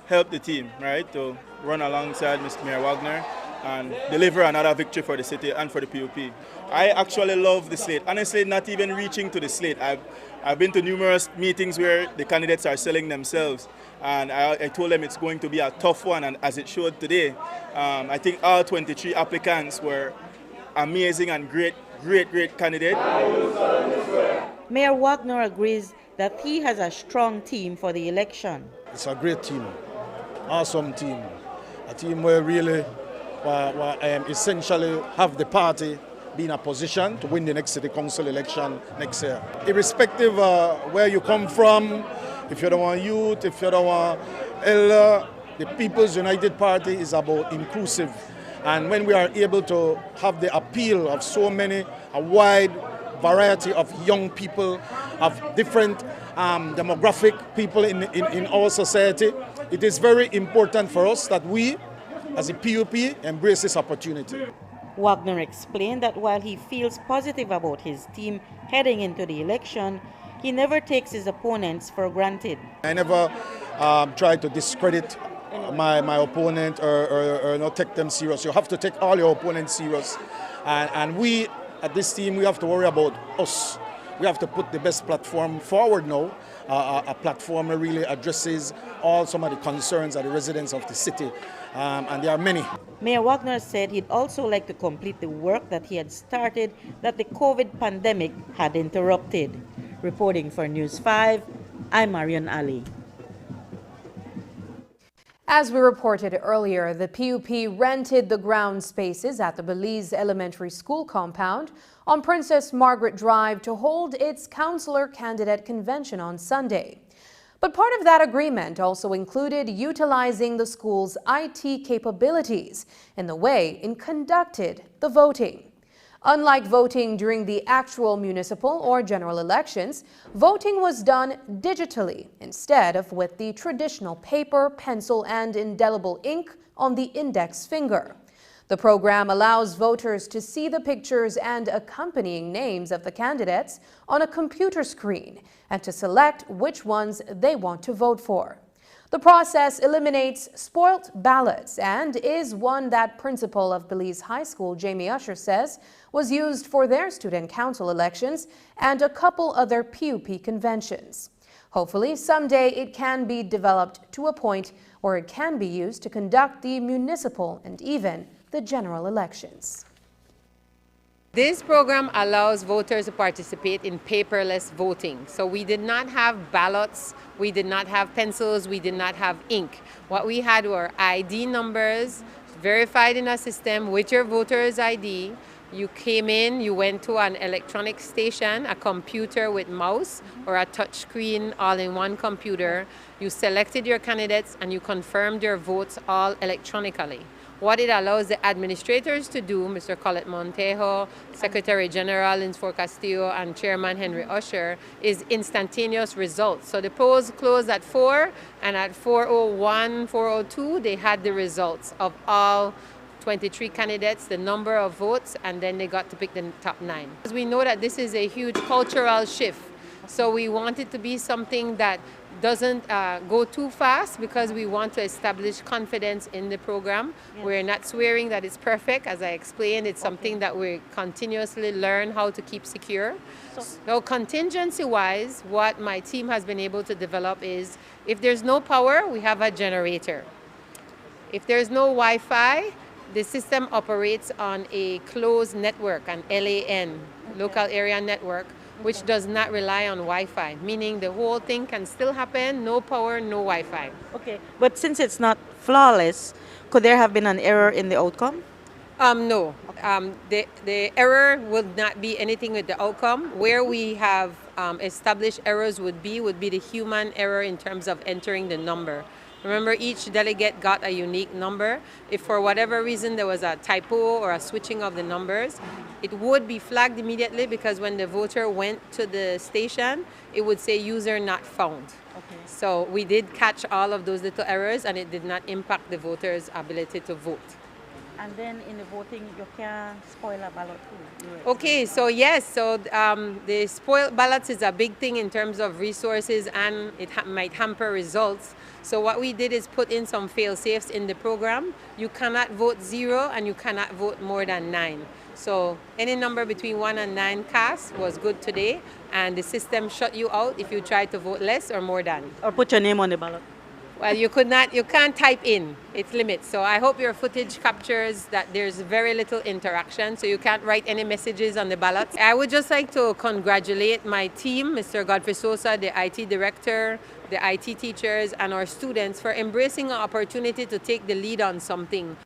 help the team, right, to run alongside Mr. Mayor Wagner and deliver another victory for the city and for the PUP. I actually love the slate. Honestly, not even reaching to the slate. I've been to numerous meetings where the candidates are selling themselves, and I told them it's going to be a tough one, and as it showed today, I think all 23 applicants were amazing and great candidates. Mayor Wagner agrees that he has a strong team for the election. It's a great team, awesome team, a team where really essentially have the party be in a position to win the next city council election next year. Irrespective of where you come from, if you're the one youth, if you're the one elder, the People's United Party is about inclusive. And when we are able to have the appeal of so many, a wide variety of young people, of different demographic people in our society, it is very important for us that we, as a PUP, embrace this opportunity. Wagner explained that while he feels positive about his team heading into the election, he never takes his opponents for granted. I never try to discredit my opponent or not take them serious. You have to take all your opponents serious. And we, at this team, we have to worry about us. We have to put the best platform forward now, a platform that really addresses all some of the concerns of the residents of the city, and there are many. Mayor Wagner said he'd also like to complete the work that he had started that the COVID pandemic had interrupted. Reporting for News 5, I'm Marion Ali. As we reported earlier, the PUP rented the ground spaces at the Belize Elementary School compound on Princess Margaret Drive to hold its councillor candidate convention on Sunday. But part of that agreement also included utilizing the school's IT capabilities in the way it conducted the voting. Unlike voting during the actual municipal or general elections, voting was done digitally instead of with the traditional paper, pencil, and indelible ink on the index finger. The program allows voters to see the pictures and accompanying names of the candidates on a computer screen and to select which ones they want to vote for. The process eliminates spoilt ballots and is one that principal of Belize High School, Jamie Usher, says was used for their student council elections and a couple other PUP conventions. Hopefully, someday it can be developed to a point where it can be used to conduct the municipal and even the general elections. This program allows voters to participate in paperless voting. So we did not have ballots, we did not have pencils, we did not have ink. What we had were ID numbers verified in a system with your voter's ID. You came in, you went to an electronic station, a computer with mouse or a touch screen all in one computer. You selected your candidates and you confirmed your votes all electronically. What it allows the administrators to do, Mr. Colette Montejo, Secretary General Linsford Castillo, and Chairman Henry Usher, is instantaneous results. So the polls closed at 4, and at 4:01, 4:02, they had the results of all 23 candidates, the number of votes, and then they got to pick the top 9. Because we know that this is a huge cultural shift. So we want it to be something that doesn't go too fast because we want to establish confidence in the program. Yes. We're not swearing that it's perfect. As I explained, it's something that we continuously learn how to keep secure. So contingency-wise, what my team has been able to develop is if there's no power, we have a generator. If there's no Wi-Fi, the system operates on a closed network, an LAN, local area network, which does not rely on Wi-Fi, meaning the whole thing can still happen, no power, no Wi-Fi. Okay, but since it's not flawless, could there have been an error in the outcome? No. The error would not be anything with the outcome. Where we have established errors would be the human error in terms of entering the number. Remember, each delegate got a unique number. If for whatever reason there was a typo or a switching of the numbers, it would be flagged immediately because when the voter went to the station, it would say user not found. Okay. So we did catch all of those little errors and it did not impact the voter's ability to vote. And then in the voting, you can spoil a ballot too. Okay, so yes, the spoiled ballots is a big thing in terms of resources and it might hamper results. So what we did is put in some fail-safes in the program. You cannot vote 0 and you cannot vote more than 9. So any number between 1 and 9 cast was good today, and the system shut you out if you tried to vote less or more than. Or put your name on the ballot. Well, you can't type in, it's limits. So I hope your footage captures that there's very little interaction, so you can't write any messages on the ballot. I would just like to congratulate my team, Mr. Godfrey Sosa, the IT director, the IT teachers, and our students for embracing an opportunity to take the lead on something.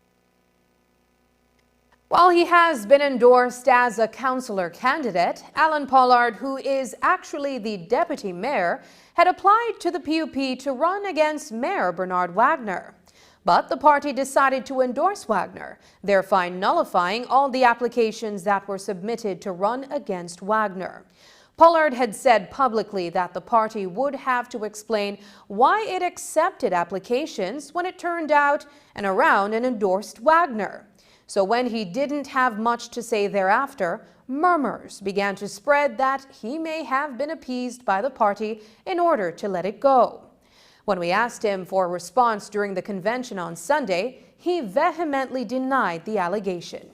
While he has been endorsed as a councillor candidate, Alan Pollard, who is actually the deputy mayor, had applied to the PUP to run against Mayor Bernard Wagner. But the party decided to endorse Wagner, thereby nullifying all the applications that were submitted to run against Wagner. Pollard had said publicly that the party would have to explain why it accepted applications when it turned out and around and endorsed Wagner. So when he didn't have much to say thereafter, murmurs began to spread that he may have been appeased by the party in order to let it go. When we asked him for a response during the convention on Sunday, he vehemently denied the allegation.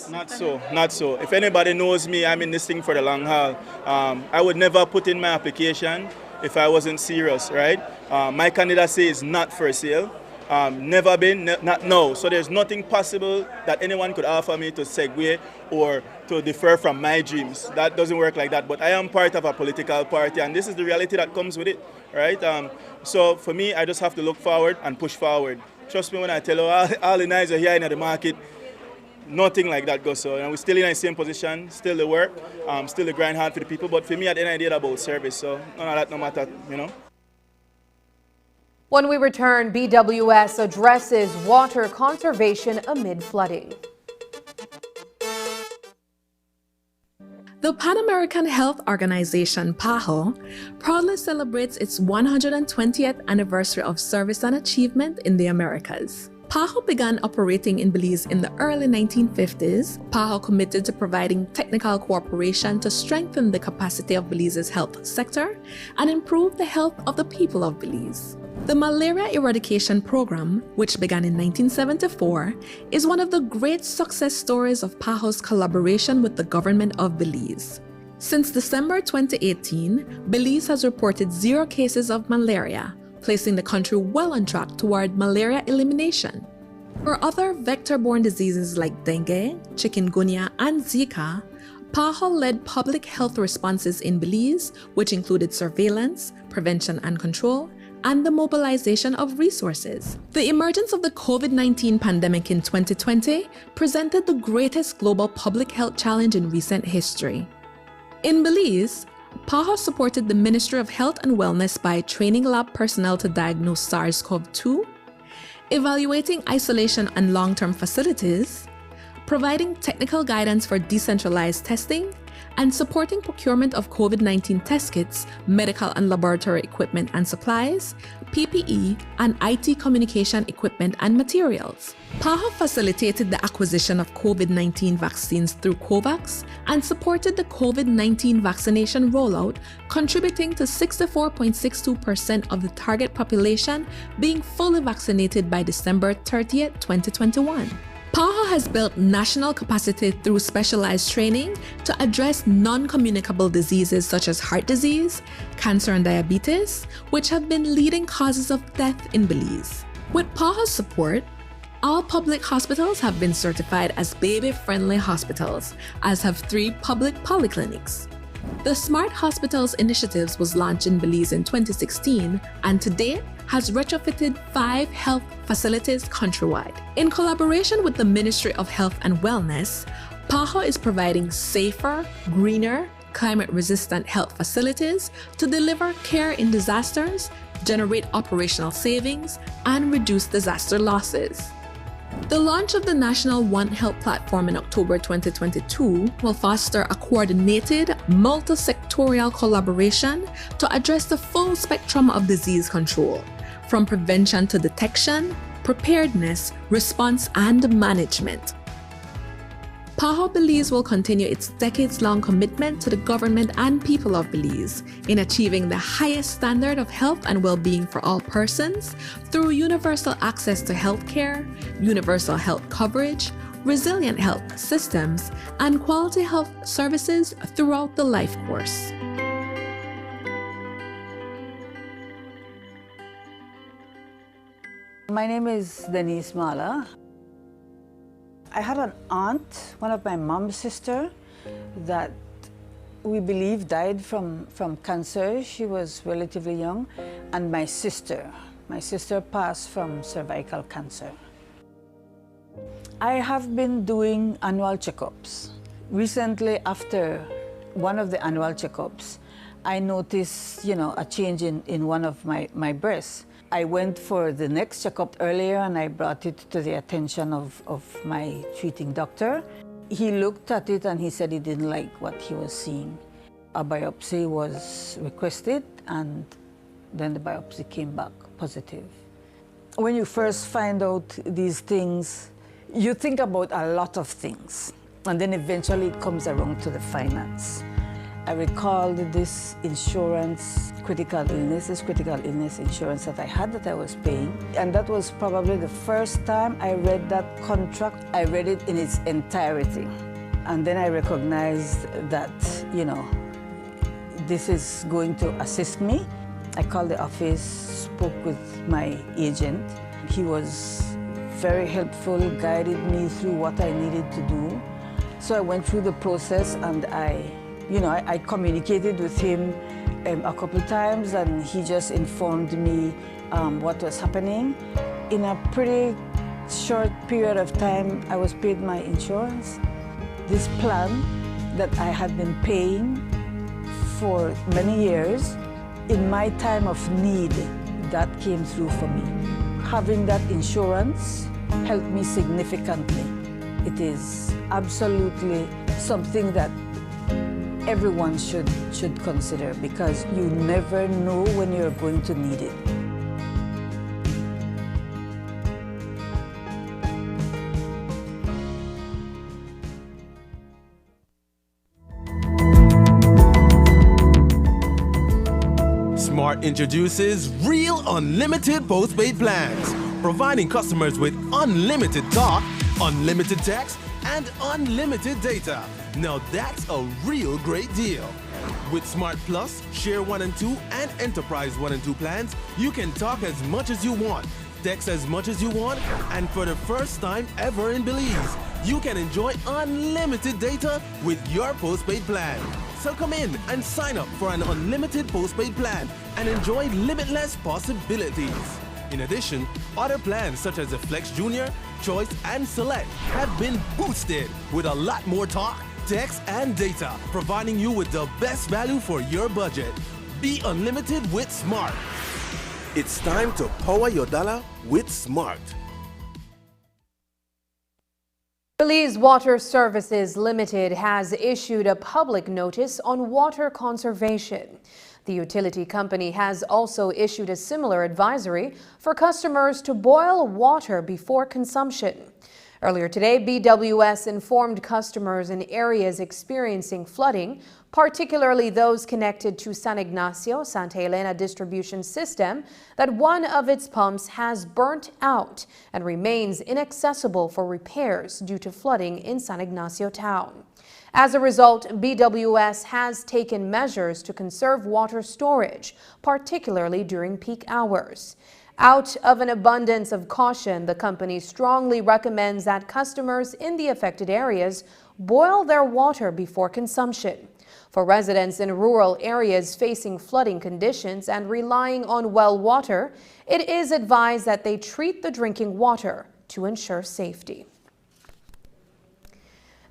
Not so. If anybody knows me, I'm in this thing for the long haul. I would never put in my application if I wasn't serious, right? My candidacy is not for sale. Never been, not now. So there's nothing possible that anyone could offer me to segue or to defer from my dreams. That doesn't work like that. But I am part of a political party, and this is the reality that comes with it, right? So for me, I just have to look forward and push forward. Trust me when I tell you, all the knives are here in the market. Nothing like that goes. So we're still in the same position, still the work, still the grind hard for the people. But for me, at the end of the day, it's about service. So none of that, no matter, you know. When we return, BWS addresses water conservation amid flooding. The Pan American Health Organization, PAHO, proudly celebrates its 120th anniversary of service and achievement in the Americas. PAHO began operating in Belize in the early 1950s. PAHO committed to providing technical cooperation to strengthen the capacity of Belize's health sector and improve the health of the people of Belize. The Malaria Eradication Program, which began in 1974, is one of the great success stories of PAHO's collaboration with the government of Belize. Since December 2018, Belize has reported 0 cases of malaria, placing the country well on track toward malaria elimination. For other vector-borne diseases like dengue, chikungunya, and Zika, PAHO led public health responses in Belize, which included surveillance, prevention and control, and the mobilization of resources. The emergence of the COVID-19 pandemic in 2020 presented the greatest global public health challenge in recent history. In Belize, PAHO supported the Ministry of Health and Wellness by training lab personnel to diagnose SARS-CoV-2, evaluating isolation and long-term facilities, providing technical guidance for decentralized testing, and supporting procurement of COVID-19 test kits, medical and laboratory equipment and supplies, PPE, and IT communication equipment and materials. PAHO facilitated the acquisition of COVID-19 vaccines through COVAX and supported the COVID-19 vaccination rollout, contributing to 64.62% of the target population being fully vaccinated by December 30th, 2021. PAHO has built national capacity through specialized training to address non-communicable diseases such as heart disease, cancer and diabetes, which have been leading causes of death in Belize. With PAHO's support, all public hospitals have been certified as baby-friendly hospitals, as have 3 public polyclinics. The Smart Hospitals Initiatives was launched in Belize in 2016 and to date has retrofitted 5 health facilities countrywide. In collaboration with the Ministry of Health and Wellness, PAHO is providing safer, greener, climate-resistant health facilities to deliver care in disasters, generate operational savings, and reduce disaster losses. The launch of the National One Health platform in October 2022 will foster a coordinated, multi-sectorial collaboration to address the full spectrum of disease control, from prevention to detection, preparedness, response, and management. PAHO Belize will continue its decades-long commitment to the government and people of Belize in achieving the highest standard of health and well-being for all persons through universal access to healthcare, universal health coverage, resilient health systems, and quality health services throughout the life course. My name is Denise Mala. I had an aunt, one of my mom's sister, that we believe died from cancer. She was relatively young. And my sister passed from cervical cancer. I have been doing annual checkups. Recently, after one of the annual checkups, I noticed, a change in one of my breasts. I went for the next checkup earlier and I brought it to the attention of my treating doctor. He looked at it and he said he didn't like what he was seeing. A biopsy was requested and then the biopsy came back positive. When you first find out these things, you think about a lot of things and then eventually it comes around to the finance. I recalled this insurance, critical illness insurance that I had that I was paying. And that was probably the first time I read that contract. I read it in its entirety. And then I recognized that, this is going to assist me. I called the office, spoke with my agent. He was very helpful, guided me through what I needed to do. So I went through the process and I communicated with him a couple times and he just informed me what was happening. In a pretty short period of time, I was paid my insurance. This plan that I had been paying for many years, in my time of need, that came through for me. Having that insurance helped me significantly. It is absolutely something that everyone should consider because you never know when you're going to need it. Smart introduces Real Unlimited Postpaid Plans, providing customers with unlimited talk, unlimited text, and unlimited data. Now that's a real great deal. With Smart Plus, Share 1 and 2, and Enterprise 1 and 2 plans, you can talk as much as you want, text as much as you want, and for the first time ever in Belize, you can enjoy unlimited data with your postpaid plan. So come in and sign up for an unlimited postpaid plan and enjoy limitless possibilities. In addition, other plans such as the Flex Junior, Choice, and Select have been boosted with a lot more talk, text, and data, providing you with the best value for your budget. Be unlimited with Smart. It's time to power your dollar with Smart. Belize Water Services Limited has issued a public notice on water conservation. The utility company has also issued a similar advisory for customers to boil water before consumption. Earlier today, BWS informed customers in areas experiencing flooding, particularly those connected to San Ignacio Santa Elena distribution system, that one of its pumps has burnt out and remains inaccessible for repairs due to flooding in San Ignacio town. As a result, BWS has taken measures to conserve water storage, particularly during peak hours. Out of an abundance of caution, the company strongly recommends that customers in the affected areas boil their water before consumption. For residents in rural areas facing flooding conditions and relying on well water, it is advised that they treat the drinking water to ensure safety.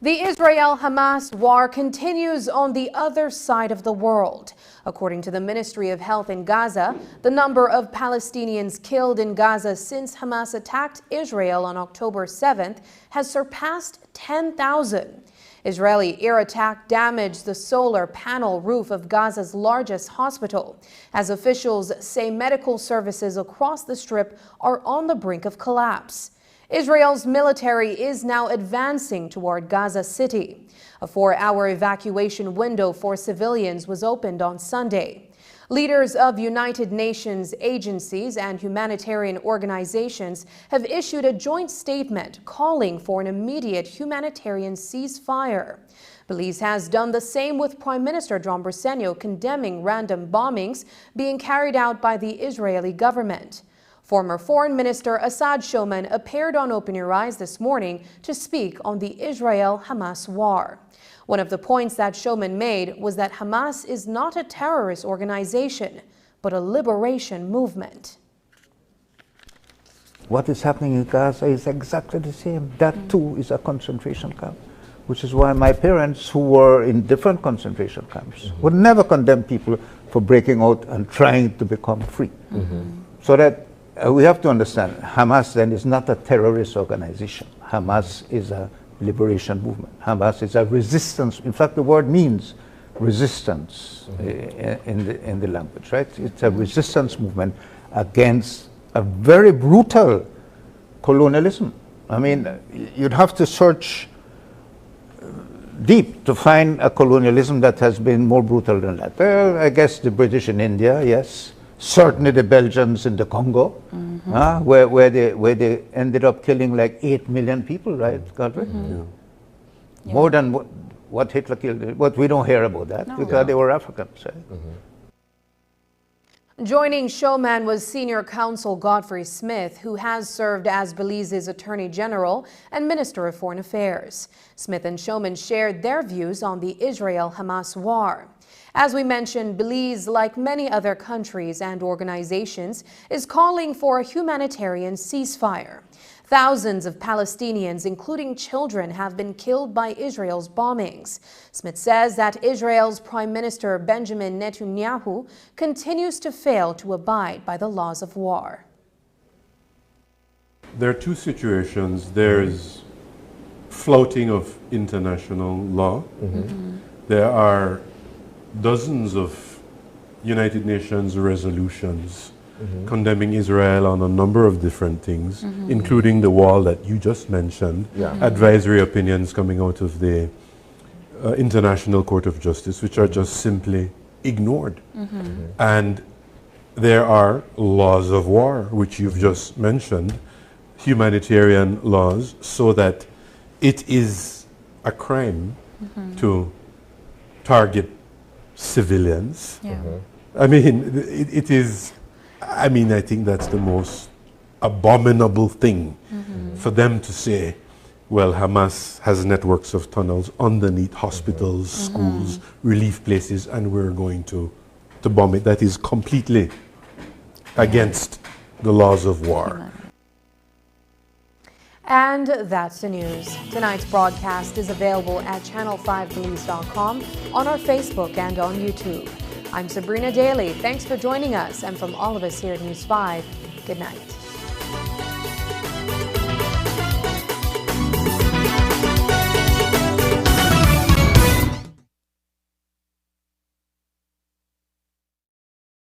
The Israel-Hamas war continues on the other side of the world. According to the Ministry of Health in Gaza, the number of Palestinians killed in Gaza since Hamas attacked Israel on October 7th has surpassed 10,000. Israeli air attack damaged the solar panel roof of Gaza's largest hospital, as officials say medical services across the Strip are on the brink of collapse. Israel's military is now advancing toward Gaza City. A 4-hour evacuation window for civilians was opened on Sunday. Leaders of United Nations agencies and humanitarian organizations have issued a joint statement calling for an immediate humanitarian ceasefire. Belize has done the same, with Prime Minister John Briceño condemning random bombings being carried out by the Israeli government. Former Foreign Minister Assad Shoman appeared on Open Your Eyes this morning to speak on the Israel-Hamas war. One of the points that Shoman made was that Hamas is not a terrorist organization, but a liberation movement. What is happening in Gaza is exactly the same. That too is a concentration camp, which is why my parents, who were in different concentration camps, would never condemn people for breaking out and trying to become free. So that we have to understand, Hamas then is not a terrorist organization. Hamas is a liberation movement. Hamas is a resistance. In fact, the word means resistance in the language, right? It's a resistance movement against a very brutal colonialism. I mean, you'd have to search deep to find a colonialism that has been more brutal than that. Well, I guess the British in India, yes. Certainly the Belgians in the Congo, where they ended up killing like 8 million people, right, Godfrey? More than what Hitler killed, but we don't hear about that because they were Africans. Right? Joining Showman was Senior Counsel Godfrey Smith, who has served as Belize's Attorney General and Minister of Foreign Affairs. Smith and Showman shared their views on the Israel-Hamas war. As we mentioned, Belize, like many other countries and organizations, is calling for a humanitarian ceasefire. Thousands of Palestinians, including children, have been killed by Israel's bombings. Smith says that Israel's Prime Minister Benjamin Netanyahu continues to fail to abide by the laws of war. There are two situations. There's flouting of international law. There are dozens of United Nations resolutions condemning Israel on a number of different things, including the wall that you just mentioned, advisory opinions coming out of the International Court of Justice, which are just simply ignored. And there are laws of war, which you've just mentioned, humanitarian laws, so that it is a crime to target civilians. I mean, it is, I mean, I think that's the most abominable thing for them to say, well, Hamas has networks of tunnels underneath hospitals, schools, relief places, and we're going to bomb it. That is completely against the laws of war. And that's the news. Tonight's broadcast is available at channel5belize.com, on our Facebook and on YouTube. I'm Sabrina Daly. Thanks for joining us. And from all of us here at News 5, good night.